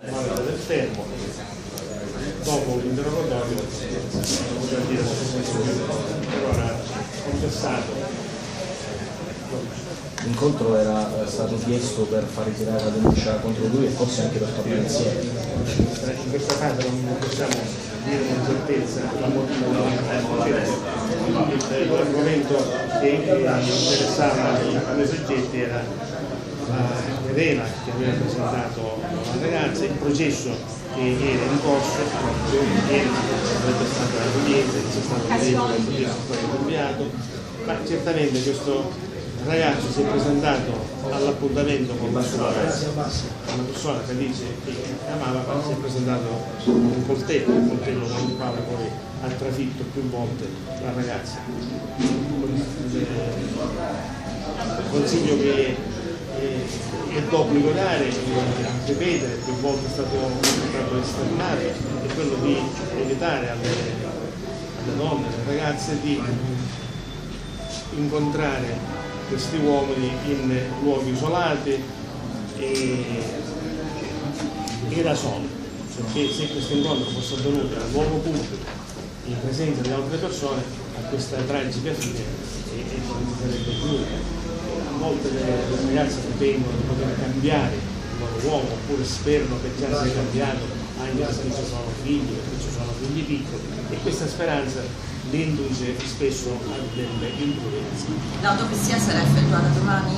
del fermo, dopo l'interrogatorio allora confessato. L'incontro era stato chiesto per far ritirare la denuncia contro lui e forse anche per tornare insieme. In questa fase non possiamo dire con certezza la motivo l'argomento che interessava a noi soggetti era la querela che aveva presentato la ragazza, il processo che era in corso, ieri sarebbe stata l'udienza, che c'è stato il processo poi rinviato, ma certamente questo ragazzo si è presentato all'appuntamento con la sua ragazza, una persona che dice che amava, ma si è presentato con un coltello con il quale poi ha trafitto più volte la ragazza. Il consiglio che è d'obbligo dare, ripetere, più volte è stato esternato, è quello di evitare alle donne, alle ragazze di incontrare questi uomini in luoghi isolati e da soli, perché se questo incontro fosse avvenuto a luogo pubblico in presenza di altre persone, a questa tragica fine e non si sarebbe più. A volte le ragazze ritengono di poter cambiare il loro uomo oppure sperano che già sia cambiato anche se ci sono figli, perché ci sono figli piccoli, e questa speranza li induce spesso a delle imprudenze. L'autopsia sarà effettuata domani?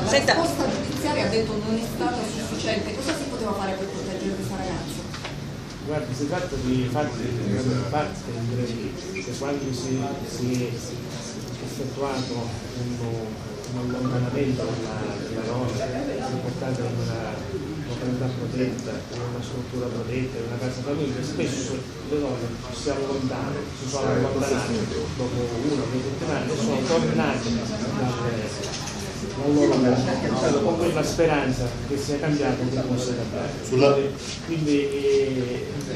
Senta, la risposta giudiziaria ha detto non è stata sufficiente. Cosa si poteva fare per proteggere questa ragazza? Guardi, si tratta di fatti di gran parte, che quando si è effettuato un allontanamento della donna, si è portata in una località protetta, in una struttura protetta, in una casa famiglia, spesso le donne si allontanano, si sono allontanate dopo 1 o 2 settimane e sono tornate dal loro mondo, con quella speranza che sia cambiato che possa cambiare. Quindi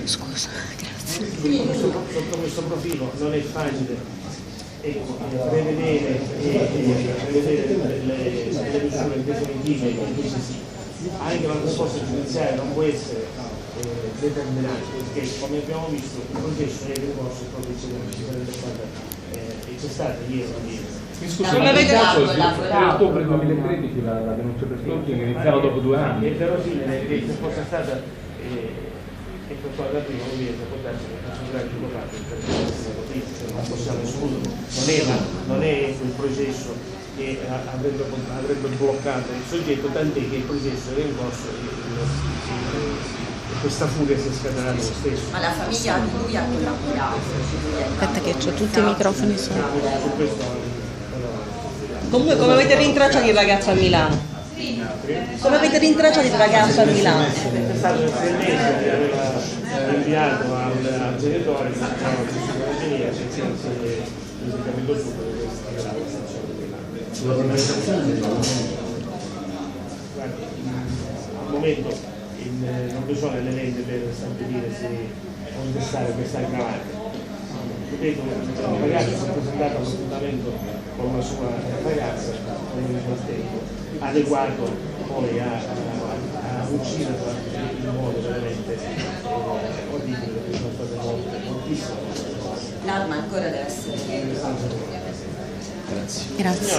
Scusa, grazie. sotto questo profilo non è facile prevedere le misure definitive, invece sì. Anche la risposta giudiziaria non può essere determinante, perché come abbiamo visto il processo è in corso proprio c'è stata ieri. Come avete dato il ottobre 2013 la denuncia per stalking iniziava dopo 2 anni. È verosimile che se fosse stata effettuata prima l'udienza può darsi che fosse un tragico fatto per non possiamo escludere. Non è il processo che avrebbe bloccato il soggetto, tant'è che il processo era in corso e questa furia si è scatenata lo stesso. Ma la famiglia di lui ha collaborato? Aspetta che c'ho tutti i microfoni su. Comunque come avete rintracciato il ragazzo a Milano? Come avete rintracciato il ragazzo a Milano? È stato il 6 mesi che aveva inviato al genitore che doveva venire senza capito subito che questa era la stazione. Guardi, al momento non vi sono elementi per stabilire se contestare questa aggravante. Ripeto, il ragazzo si è presentato all'appuntamento con la sua ragazza con un tempo adeguato poi a ucciderla in modo veramente orribile, perché sono state moltissime cose. L'arma ancora deve essere. Grazie.